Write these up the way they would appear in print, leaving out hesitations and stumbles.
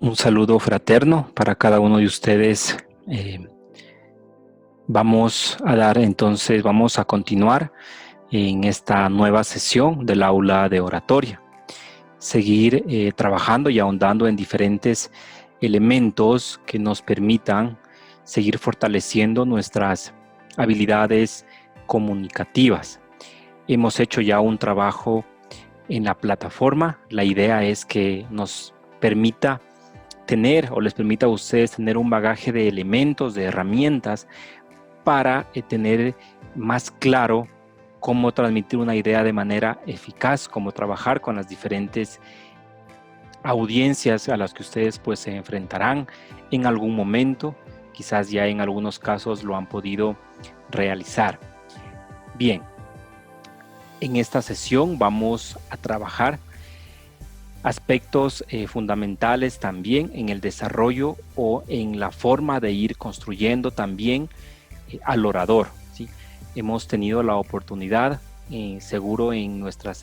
Un saludo fraterno para cada uno de ustedes. Vamos a continuar en esta nueva sesión del aula de oratoria. Seguir trabajando y ahondando en diferentes elementos que nos permitan seguir fortaleciendo nuestras habilidades comunicativas. Hemos hecho ya un trabajo en la plataforma. La idea es que nos permita les permita a ustedes tener un bagaje de elementos, de herramientas para tener más claro cómo transmitir una idea de manera eficaz, cómo trabajar con las diferentes audiencias a las que ustedes pues se enfrentarán en algún momento, quizás ya en algunos casos lo han podido realizar. Bien, en esta sesión vamos a trabajar aspectos fundamentales también en el desarrollo o en la forma de ir construyendo también al orador, ¿sí? Hemos tenido la oportunidad, seguro en nuestra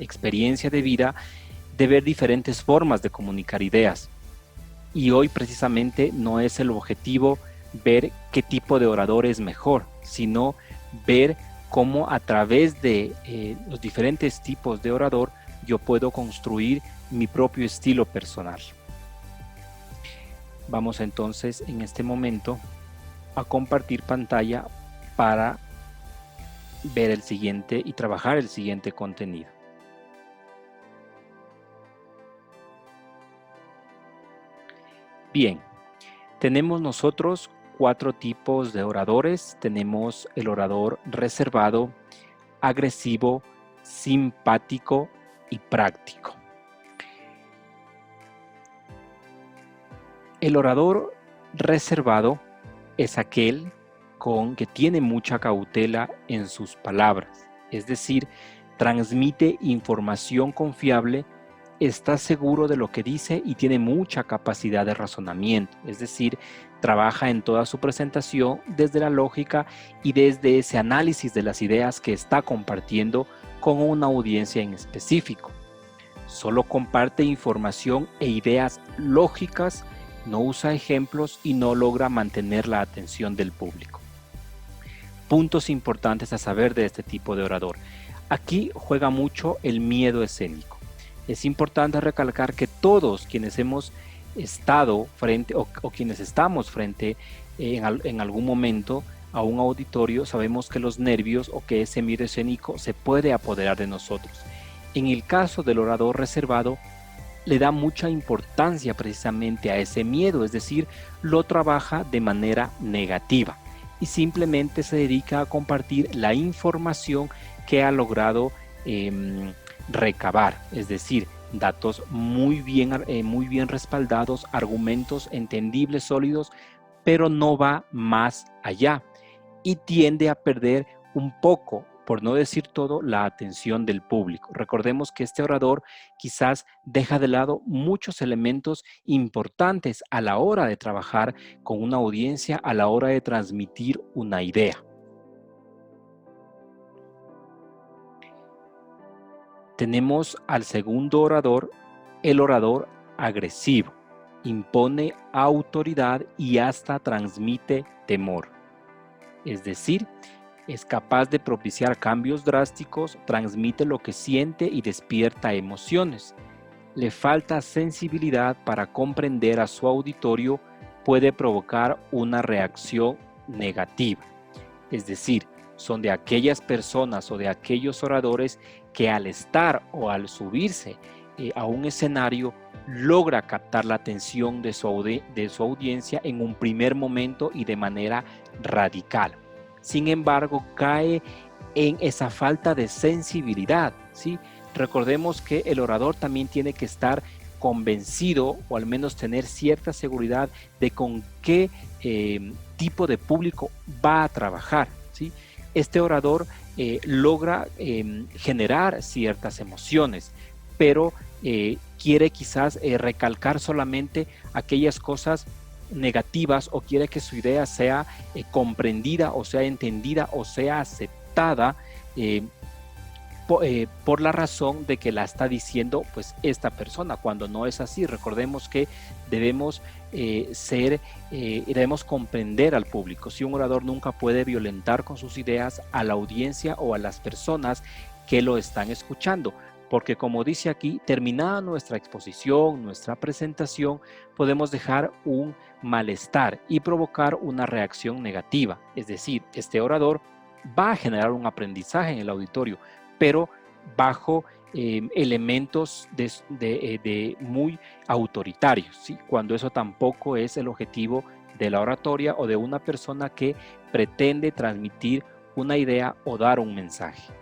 experiencia de vida, de ver diferentes formas de comunicar ideas. Y hoy precisamente no es el objetivo ver qué tipo de orador es mejor, sino ver cómo a través de los diferentes tipos de orador yo puedo construir mi propio estilo personal. Vamos entonces en este momento a compartir pantalla para ver el siguiente y trabajar el siguiente contenido. Bien, tenemos nosotros 4 tipos de oradores. Tenemos el orador reservado, agresivo, simpático y práctico. El orador reservado es aquel que tiene mucha cautela en sus palabras, es decir, transmite información confiable, está seguro de lo que dice y tiene mucha capacidad de razonamiento, es decir, trabaja en toda su presentación desde la lógica y desde ese análisis de las ideas que está compartiendo con una audiencia en específico. Solo comparte información e ideas lógicas, no usa ejemplos y no logra mantener la atención del público. Puntos importantes a saber de este tipo de orador. Aquí juega mucho el miedo escénico. Es importante recalcar que todos quienes hemos estado frente o quienes estamos frente en algún momento a un auditorio, sabemos que los nervios o que ese miedo escénico se puede apoderar de nosotros. En el caso del orador reservado, le da mucha importancia precisamente a ese miedo, es decir, lo trabaja de manera negativa y simplemente se dedica a compartir la información que ha logrado recabar, es decir, datos muy bien respaldados, argumentos entendibles, sólidos, pero no va más allá y tiende a perder un poco, por no decir todo, la atención del público. Recordemos que este orador quizás deja de lado muchos elementos importantes a la hora de trabajar con una audiencia, a la hora de transmitir una idea. Tenemos al segundo orador, el orador agresivo. Impone autoridad y hasta transmite temor. Es decir, es capaz de propiciar cambios drásticos, transmite lo que siente y despierta emociones. Le falta sensibilidad para comprender a su auditorio, puede provocar una reacción negativa. Es decir, son de aquellas personas o de aquellos oradores que al estar o al subirse a un escenario logra captar la atención de su audiencia en un primer momento y de manera radical. Sin embargo, cae en esa falta de sensibilidad, ¿sí? Recordemos que el orador también tiene que estar convencido o al menos tener cierta seguridad de con qué tipo de público va a trabajar, ¿sí? Este orador logra generar ciertas emociones, pero quiere quizás recalcar solamente aquellas cosas negativas o quiere que su idea sea comprendida o sea entendida o sea aceptada por la razón de que la está diciendo pues esta persona, cuando no es así. Recordemos que debemos debemos comprender al público. Si un orador nunca puede violentar con sus ideas a la audiencia o a las personas que lo están escuchando, porque como dice aquí, terminada nuestra exposición, nuestra presentación, podemos dejar un malestar y provocar una reacción negativa. Es decir, este orador va a generar un aprendizaje en el auditorio, pero bajo elementos de muy autoritarios, ¿sí? Cuando eso tampoco es el objetivo de la oratoria o de una persona que pretende transmitir una idea o dar un mensaje.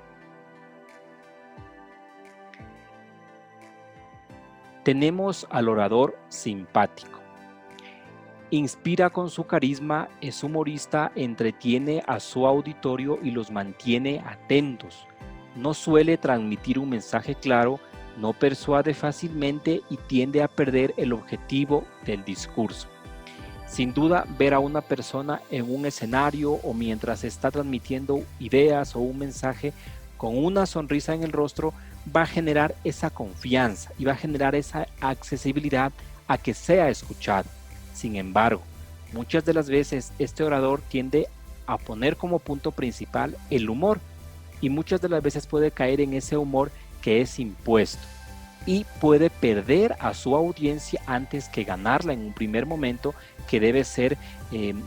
Tenemos al orador simpático. Inspira con su carisma, es humorista, entretiene a su auditorio y los mantiene atentos. No suele transmitir un mensaje claro, no persuade fácilmente y tiende a perder el objetivo del discurso. Sin duda, ver a una persona en un escenario o mientras está transmitiendo ideas o un mensaje con una sonrisa en el rostro va a generar esa confianza y va a generar esa accesibilidad a que sea escuchado. Sin embargo, muchas de las veces este orador tiende a poner como punto principal el humor y muchas de las veces puede caer en ese humor que es impuesto y puede perder a su audiencia antes que ganarla en un primer momento, que debe ser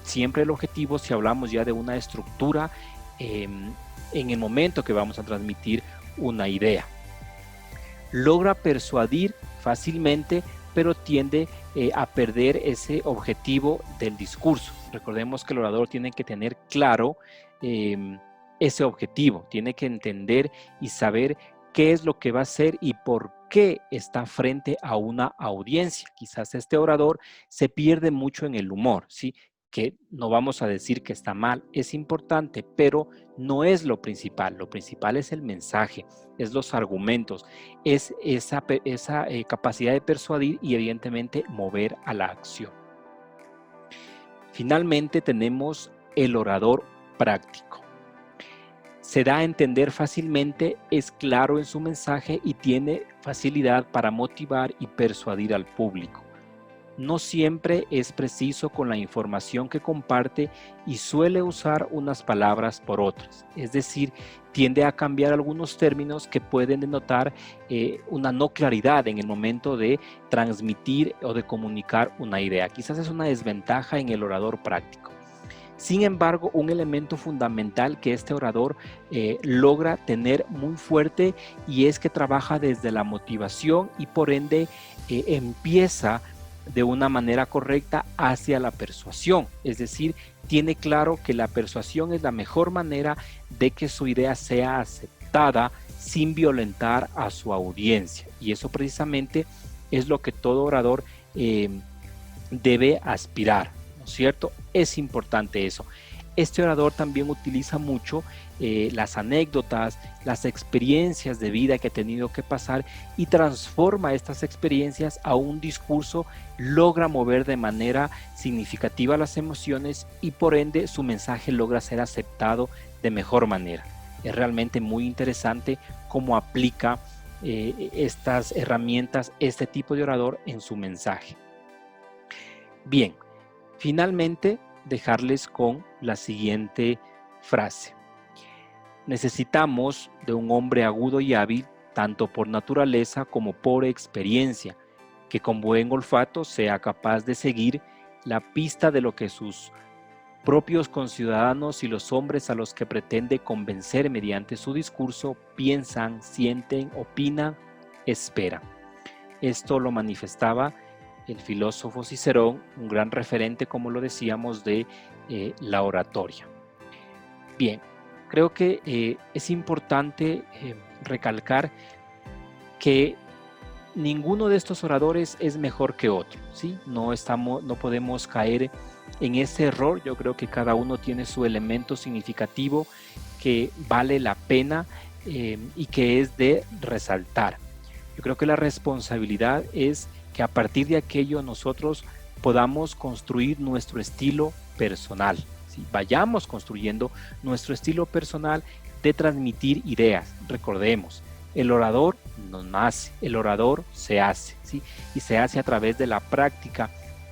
siempre el objetivo si hablamos ya de una estructura en el momento que vamos a transmitir una idea. Logra persuadir fácilmente, pero tiende a perder ese objetivo del discurso. Recordemos que el orador tiene que tener claro ese objetivo, tiene que entender y saber qué es lo que va a hacer y por qué está frente a una audiencia. Quizás este orador se pierde mucho en el humor, ¿sí? Que no vamos a decir que está mal, es importante, pero no es lo principal es el mensaje, es los argumentos, es esa capacidad de persuadir y evidentemente mover a la acción. Finalmente tenemos el orador práctico. Se da a entender fácilmente, es claro en su mensaje y tiene facilidad para motivar y persuadir al público. No siempre es preciso con la información que comparte y suele usar unas palabras por otras. Es decir, tiende a cambiar algunos términos que pueden denotar una no claridad en el momento de transmitir o de comunicar una idea. Quizás es una desventaja en el orador práctico. Sin embargo, un elemento fundamental que este orador logra tener muy fuerte y es que trabaja desde la motivación y por ende empieza de una manera correcta hacia la persuasión, es decir, tiene claro que la persuasión es la mejor manera de que su idea sea aceptada sin violentar a su audiencia, y eso precisamente es lo que todo orador debe aspirar, ¿no es cierto? Es importante eso. Este orador también utiliza mucho las anécdotas, las experiencias de vida que ha tenido que pasar y transforma estas experiencias a un discurso, logra mover de manera significativa las emociones y por ende su mensaje logra ser aceptado de mejor manera. Es realmente muy interesante cómo aplica estas herramientas, este tipo de orador en su mensaje. Bien, finalmente dejarles con la siguiente frase. Necesitamos de un hombre agudo y hábil, tanto por naturaleza como por experiencia, que con buen olfato sea capaz de seguir la pista de lo que sus propios conciudadanos y los hombres a los que pretende convencer mediante su discurso piensan, sienten, opinan, esperan. Esto lo manifestaba el filósofo Cicerón, un gran referente, como lo decíamos, de la oratoria. Bien, creo que es importante recalcar que ninguno de estos oradores es mejor que otro, ¿sí? No podemos caer en ese error. Yo creo que cada uno tiene su elemento significativo que vale la pena y que es de resaltar. Yo creo que la responsabilidad es que a partir de aquello nosotros podamos construir nuestro estilo personal, ¿sí? Vayamos construyendo nuestro estilo personal de transmitir ideas. Recordemos, el orador no nace, el orador se hace, ¿sí? Y se hace a través de la práctica,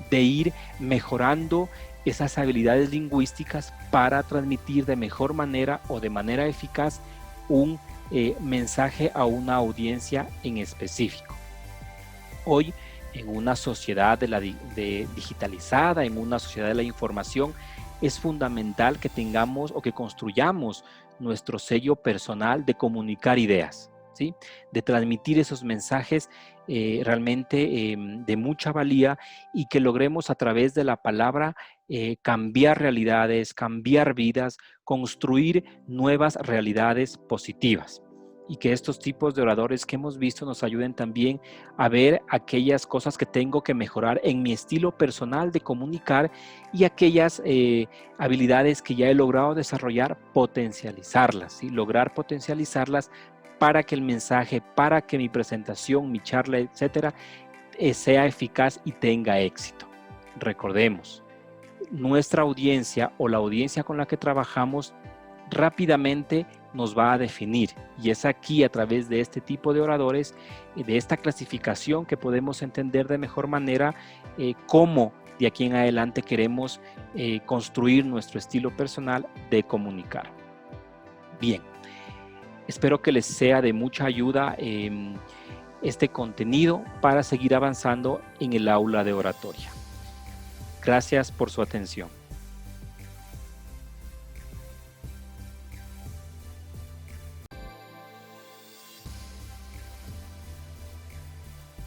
de ir mejorando esas habilidades lingüísticas para transmitir de mejor manera o de manera eficaz un mensaje a una audiencia en específico. Hoy, en una sociedad digitalizada, en una sociedad de la información, es fundamental que tengamos o que construyamos nuestro sello personal de comunicar ideas, ¿sí? De transmitir esos mensajes realmente de mucha valía y que logremos a través de la palabra cambiar realidades, cambiar vidas, construir nuevas realidades positivas. Y que estos tipos de oradores que hemos visto nos ayuden también a ver aquellas cosas que tengo que mejorar en mi estilo personal de comunicar y aquellas habilidades que ya he logrado desarrollar, potencializarlas, ¿sí? Lograr potencializarlas para que el mensaje, para que mi presentación, mi charla, etcétera, sea eficaz y tenga éxito. Recordemos, nuestra audiencia o la audiencia con la que trabajamos rápidamente nos va a definir, y es aquí a través de este tipo de oradores, de esta clasificación, que podemos entender de mejor manera cómo de aquí en adelante queremos construir nuestro estilo personal de comunicar. Bien, espero que les sea de mucha ayuda este contenido para seguir avanzando en el aula de oratoria. Gracias por su atención.